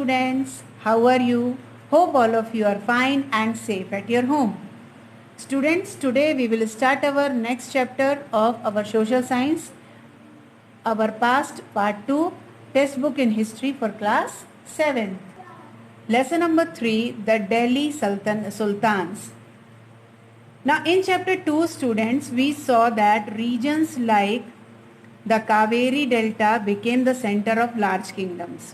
students, how are you? Hope all of you are fine and safe at your home. Students, today we will start our next chapter of our social science, our past part 2, textbook in history for class 7. Lesson number 3, the Delhi Sultans. Now in chapter 2, students, we saw that regions like the Kaveri Delta became the center of large kingdoms.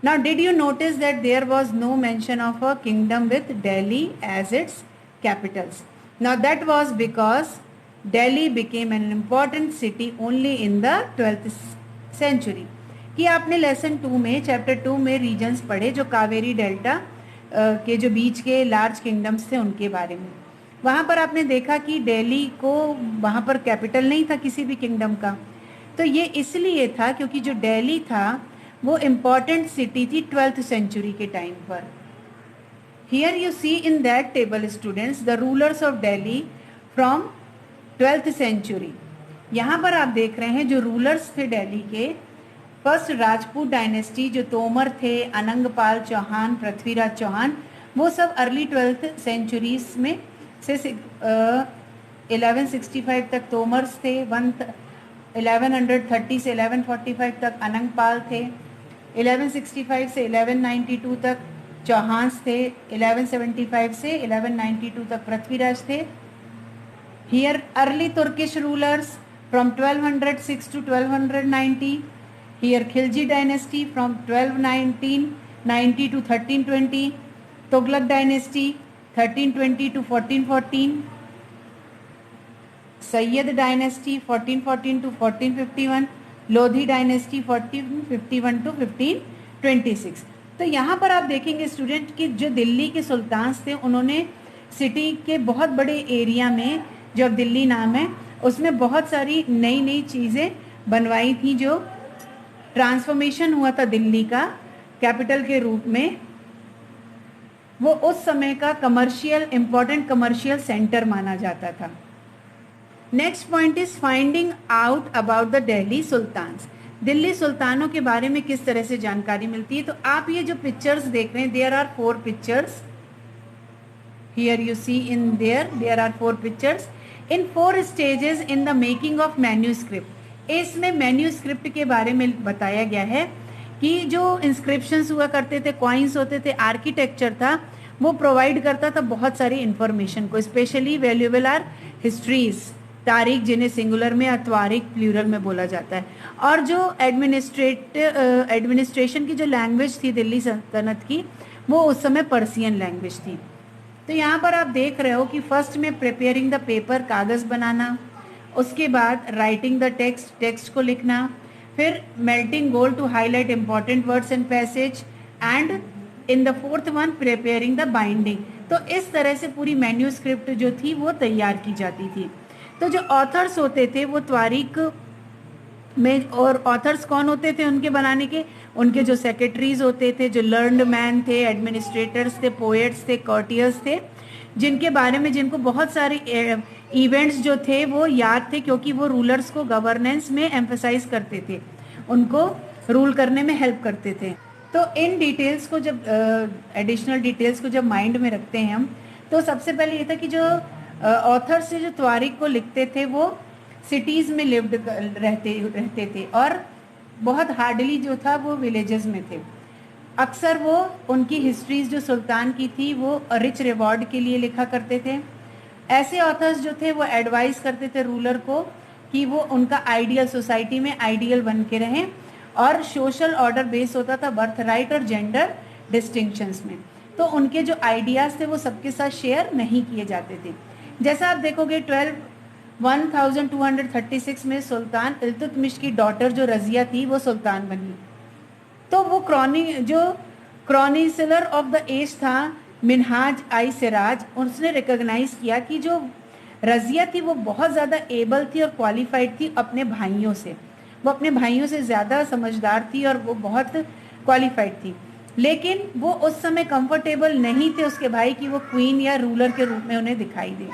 Now, did you notice that there was no mention of a kingdom with Delhi as its capitals? Now, that was because Delhi became an important city only in the 12th century. कि आपने lesson 2 में chapter 2 में regions पढ़े जो Kaveri delta के जो बीच के large kingdoms थे उनके बारे में. वहाँ पर आपने देखा कि दिल्ली को वहाँ पर कैपिटल नहीं था किसी भी किंगडम का. तो ये इसलिए था क्योंकि जो दिल्ली था वो इम्पॉर्टेंट सिटी थी 12th सेंचुरी के टाइम पर. Here you see in that table students the rulers of Delhi from 12th century. यहाँ पर आप देख रहे हैं जो रूलर्स थे दिल्ली के. फर्स्ट राजपूत डायनेस्टी जो तोमर थे, अनंगपाल चौहान, पृथ्वीराज चौहान, वो सब अर्ली 12th सेंचुरीज में से 1165 तक तोमर्स थे, 1130 से 1145 तक अनंगपाल थे, 1165 से 1192 तक चौहान्स थे, 1175 से 1192 तक पृथ्वीराज थे. Here early Turkish rulers from 1206 to 1290. Here Khilji dynasty from 1290 to 1320. Tughlaq dynasty 1320 to 1414. Sayyid dynasty 1414 to 1451. Lodi dynasty 1451 to 1526. तो यहाँ पर आप देखेंगे स्टूडेंट कि जो दिल्ली के सुल्तान्स थे उन्होंने सिटी के बहुत बड़े एरिया में जो अब दिल्ली नाम है उसमें बहुत सारी नई नई चीज़ें बनवाई थी. जो ट्रांसफॉर्मेशन हुआ था दिल्ली का कैपिटल के रूप में, वो उस समय का इम्पोर्टेंट कमर्शियल सेंटर माना जाता था. Next point is finding out about the Delhi sultans. Delhi सुल्तानों के बारे में किस तरह से जानकारी मिलती है. तो आप ये जो पिक्चर्स देख रहे हैं, there are 4 pictures. Here you see in there are 4 pictures in 4 stages in the making of manuscript. इसमें मैन्यूस्क्रिप्ट के बारे में बताया गया है कि जो इंस्क्रिप्शंस हुआ करते थे, कॉइन्स होते थे, आर्किटेक्चर था, वो प्रोवाइड करता था बहुत सारी इंफॉर्मेशन को. स्पेशली वैल्यूएबल आर हिस्ट्रीज, तारीख जिन्हें सिंगुलर में या तारीख प्लूरल में बोला जाता है. और जो एडमिनिस्ट्रेशन की जो लैंग्वेज थी दिल्ली सल्तनत की, वो उस समय पर्सियन लैंग्वेज थी. तो यहाँ पर आप देख रहे हो कि फर्स्ट में प्रिपेयरिंग द पेपर, कागज़ बनाना, उसके बाद राइटिंग द टेक्स्ट को लिखना, फिर melting gold to highlight important words and passage, and in the 4th one preparing the binding. तो इस तरह से पूरी मैन्यूस्क्रिप्ट जो थी वो तैयार की जाती थी. तो जो ऑथर्स होते थे वो तारीख में, और ऑथर्स कौन होते थे उनके बनाने के, उनके जो सेक्रेटरीज होते थे, जो लर्नड मैन थे, एडमिनिस्ट्रेटर्स थे, पोएट्स थे, कॉर्टियर्स थे, जिनके बारे में जिनको बहुत सारे इवेंट्स जो थे वो याद थे क्योंकि वो रूलर्स को गवर्नेंस में एम्फसाइज करते थे, उनको रूल करने में हेल्प करते थे. तो इन डिटेल्स को जब एडिशनल डिटेल्स को जब माइंड में रखते हैं हम, तो सबसे पहले ये था कि जो ऑथर्स से जो तारीख को लिखते थे वो सिटीज़ में लिव्ड रहते थे और बहुत हार्डली जो था वो विलेजेस में थे. अक्सर वो उनकी हिस्ट्रीज जो सुल्तान की थी वो रिच रिवॉर्ड के लिए लिखा करते थे. ऐसे ऑथर्स जो थे वो एडवाइस करते थे रूलर को कि वो उनका आइडियल सोसाइटी में आइडियल बन के रहें, और सोशल ऑर्डर बेस होता था बर्थ राइट और जेंडर डिस्टिंक्शंस में. तो उनके जो आइडियाज़ थे वो सबके साथ शेयर नहीं किए जाते थे. जैसा आप देखोगे 1236 में सुल्तान इल्तुतमिश की डॉटर जो रजिया थी वो सुल्तान बनी. तो वो क्रॉनिकलर ऑफ द एज था मिनहाज आई सिराज, उसने रिकॉग्नाइज किया कि जो रजिया थी वो बहुत ज़्यादा एबल थी और क्वालिफाइड थी अपने भाइयों से. वो अपने भाइयों से ज़्यादा समझदार थी और वो बहुत क्वालिफाइड थी. लेकिन वो उस समय कंफर्टेबल नहीं थे उसके भाई की वो क्वीन या रूलर के रूप में उन्हें दिखाई दे.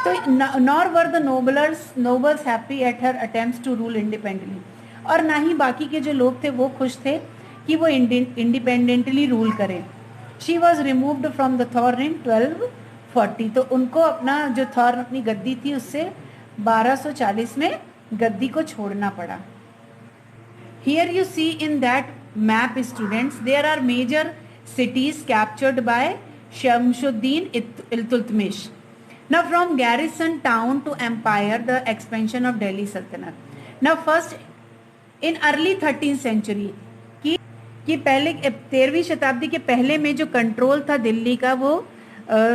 तो nor were the nobles happy at her attempts to rule independently. और ना ही बाकी के जो लोग थे वो खुश थे कि वो इंडिपेंडेंटली रूल करें। She was removed from the throne in 1240, तो उनको अपना जो थ्रोन, अपनी गद्दी थी, उससे 1240 में गद्दी को छोड़ना पड़ा। Here you see in that map, students, there are major cities captured by Shamsuddin Iltutmish. Now from garrison town to empire, the expansion of Delhi Sultanate. Now first in early 13th century, कि पहले 13वीं शताब्दी के पहले में जो control था दिल्ली का, वो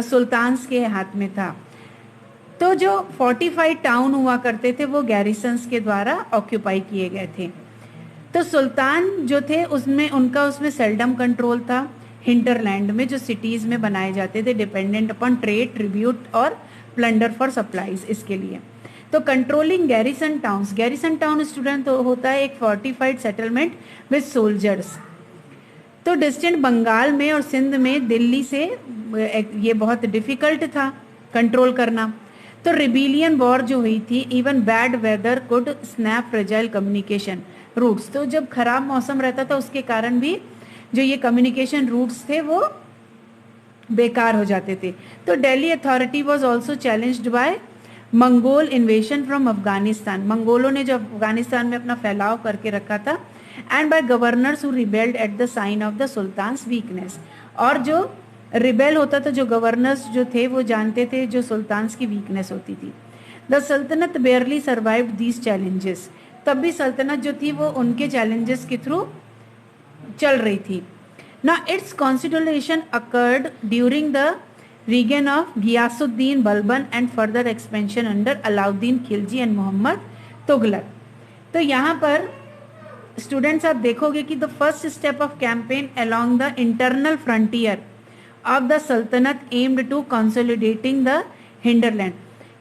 सुल्तान्स के हाथ में था। तो जो फोर्टिफाइड टाउन हुआ करते थे वो गैरिसन्स के द्वारा ऑक्यूपाई किए गए थे। तो सुल्तान जो थे उसमें सेल्डम कंट्रोल था। हिंटरलैंड में जो सिटीज़ में बनाए जाते थे, डिपेंडेंट अपॉन ट्रेड, ट्रिब्यूट और प्लंडर फॉर सप्लाईज, इसके लिए। तो controlling garrison towns, garrison town student होता है एक फोर्टिफाइड सेटलमेंट विद सोल्जर्स। तो डिस्टेंट बंगाल में और सिंध में दिल्ली से ये बहुत डिफिकल्ट था कंट्रोल करना। तो रिबेलियन वॉर जो हुई थी, even bad weather could snap fragile communication routes, तो जब खराब मौसम रहता था उसके कारण भी जो ये कम्युनिकेशन रूट्स थे वो बेकार हो जाते थे। तो Delhi authority was also challenged by Mongol invasion from Afghanistan, मंगोलों ने जो अफगानिस्तान में अपना फैलाव करके रखा था, and by governors who rebelled at the sign of the sultan's weakness, और जो रिबेल होता था, जो गवर्नर्स जो थे वो जानते थे जो सुल्तान्स की वीकनेस होती थी। द सल्तनत बेयरली सर्वाइव्ड दीज चैलेंजेस, तब भी सल्तनत जो थी वो उनके चैलेंजेस के थ्रू चल रही थी। ना its constitution occurred during the reign of Ghiyasuddin Balban and further expansion under Alauddin Khilji and Mohammad Tughlaq. तो यहाँ पर स्टूडेंट्स आप देखोगे कि the first step of campaign along the internal frontier of the sultanate aimed to consolidating the hinterland,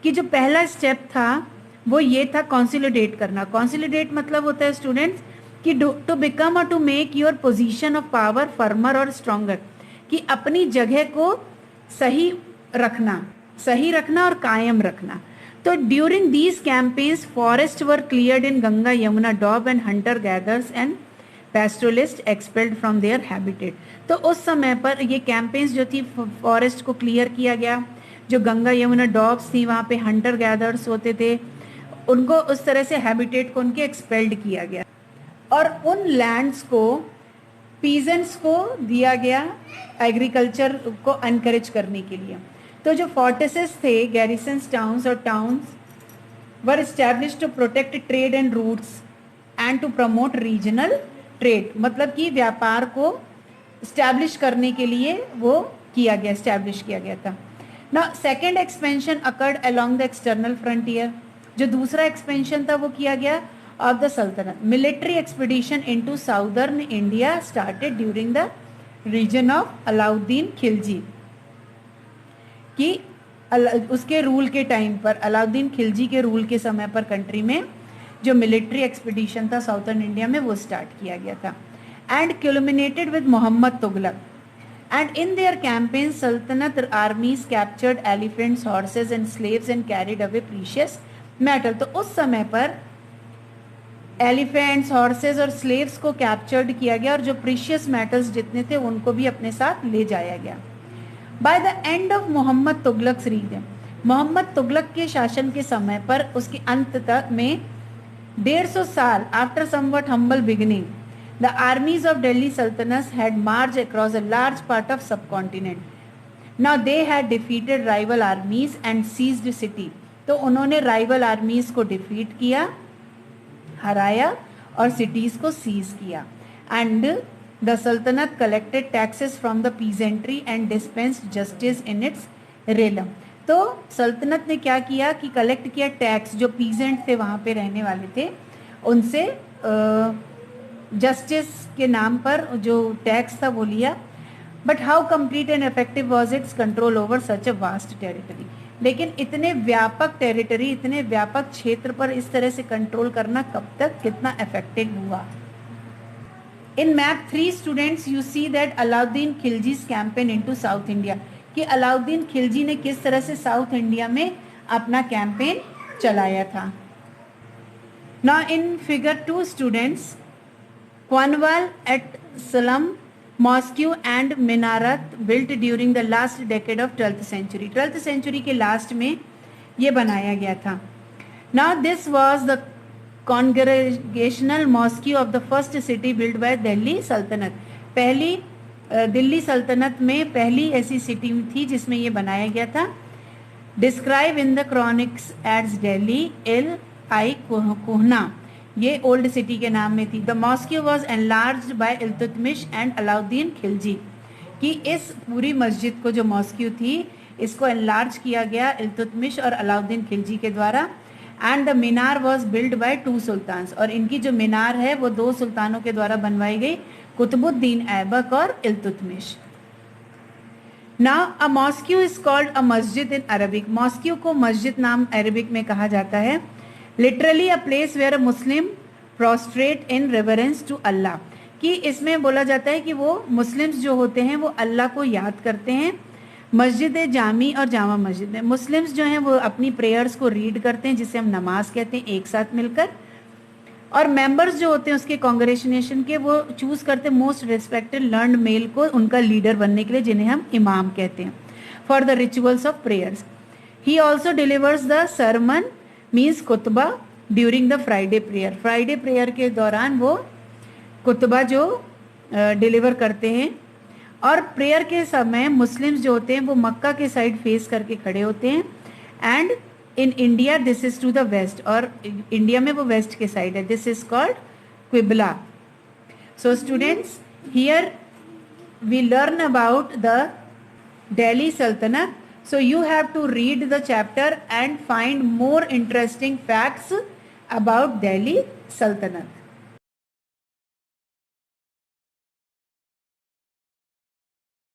कि जो पहला स्टेप था वो ये था कंसोलिडेट करना। कंसोलिडेट मतलब होता है स्टूडेंट्स कि टू बिकम और to make your position of power firmer और स्ट्रॉन्गर, कि अपनी जगह को सही रखना और कायम रखना। तो during these campaigns forest were cleared in Ganga Yamuna doab and hunter gatherers and pastoralist expelled from their habitat. तो उस समय पर ये कैंपेन्स जो थी, फॉरेस्ट को क्लियर किया गया, जो गंगा यमुना डॉब्स थी वहाँ पे हंटर गैदर्स होते थे, उनको उस तरह से हैबिटेट को उनके एक्सपेल्ड किया गया, और उन लैंड्स को पीजेंट्स को दिया गया एग्रीकल्चर को एनकरेज करने के लिए। तो जो फोर्टिसेस थे, गैरिसन्स टाउन्स और towns were established to protect trade and routes and to promote regional trade, मतलब कि व्यापार को एस्टैब्लिश करने के लिए वो एस्टैब्लिश किया गया था। ना second expansion occurred along the external frontier, जो दूसरा एक्सपेंशन था वो किया गया ऑफ द सल्तनत। Military expedition into southern India started during the reign of Alauddin Khilji, कि उसके रूल के टाइम पर, अलाउद्दीन खिलजी के रूल के समय पर कंट्री में जो मिलिट्री एक्सपीडिशन था साउदर्न इंडिया में वो स्टार्ट किया गया था, and culminated with Mohammad Tughlaq. And in their campaign, Sultanate armies captured elephants, horses and slaves and carried away precious metal. तो उस समय पर एलिफेंट्स, हॉर्सेस और स्लेव्स को कैप्चर्ड किया गया और जो प्रीशियस मेटल्स जितने थे उनको भी अपने साथ ले जाया गया। By the end of Muhammad Tughlaq reign, Muhammad Tughlaq के शासन के समय पर, उसके अंत तक में 150 साल after somewhat humble beginning, the armies of Delhi Sultanate had marched across a large part of subcontinent. Now they had defeated rival armies and seized city. तो उन्होंने rival armies को defeat किया, हराया और cities को seize किया. And the Sultanate collected taxes from the peasantry and dispensed justice in its realm. तो सल्तनत ने क्या किया कि कलेक्ट किया टैक्स, जो पीजेंट थे वहाँ पे रहने वाले थे उनसे जस्टिस के नाम पर जो टैक्स था वो लिया। But how complete and effective was it's control over such a vast territory, लेकिन इतने व्यापक टेरिटरी, इतने व्यापक क्षेत्र पर इस तरह से कंट्रोल करना कब तक, कितना इफेक्टिव हुआ। In map 3 students you see that Alauddin Khilji's campaign into south India, कि अलाउद्दीन खिलजी ने किस तरह से साउथ इंडिया में अपना कैंपेन चलाया था। Now in figure 2 students, Cornwall at Jerusalem mosque and minaret built during the last decade of 12th century. 12th century के लास्ट में ये बनाया गया था. Now this was the congregational mosque of the first city built by Delhi Sultanate. पहली दिल्ली सल्तनत में पहली ऐसी सिटी थी जिसमें ये बनाया गया था. Described in the chronicles as Delhi एल आई कोहना, ये ओल्ड सिटी के नाम में थी. The mosque was enlarged by Iltutmish and Alauddin Khilji, कि इस पूरी मस्जिद को जो मॉस्क थी इसको एनलार्ज किया गया इल्तुतमिश और अलाउद्दीन खिलजी के द्वारा. एंड द मीनार वॉज बिल्ड बाय 2 सुल्तान्स, और इनकी जो मीनार है वो 2 सुल्तानों के द्वारा बनवाई गई, कुतुबुद्दीन ऐबक और Iltutmish. Now a mosque is called a मस्जिद इन अरबिक. मॉस्क को मस्जिद नाम अरबिक में कहा जाता है. Literally a place where a Muslim prostrate in reverence to Allah, कि इसमें बोला जाता है कि वो मुस्लिम्स जो होते हैं वो अल्लाह को याद करते हैं. मस्जिद जामी और जामा मस्जिद में मुस्लिम्स जो हैं वो अपनी प्रेयर्स को रीड करते हैं, जिसे हम नमाज कहते हैं, एक साथ मिलकर. और मेंबर्स जो होते हैं उसके कांग्रेगेशन के, वो चूज करते हैं मोस्ट रिस्पेक्टेड लर्नड मेल को उनका लीडर बनने के लिए, जिन्हें हम इमाम कहते हैं, for the rituals of prayers. He also delivers the sermon means कुतबा during the Friday prayer. Friday prayer के दौरान वो कुतबा जो डिलीवर करते हैं. और प्रेयर के समय मुस्लिम्स जो होते हैं वो मक्का के साइड फेस करके खड़े होते हैं. And in India this is to the west, और इंडिया में वो वेस्ट के साइड है. दिस इज कॉल्ड क्विबला. So students, here we learn about the Delhi sultanate. So you have to read the chapter and find more interesting facts about Delhi Sultanate.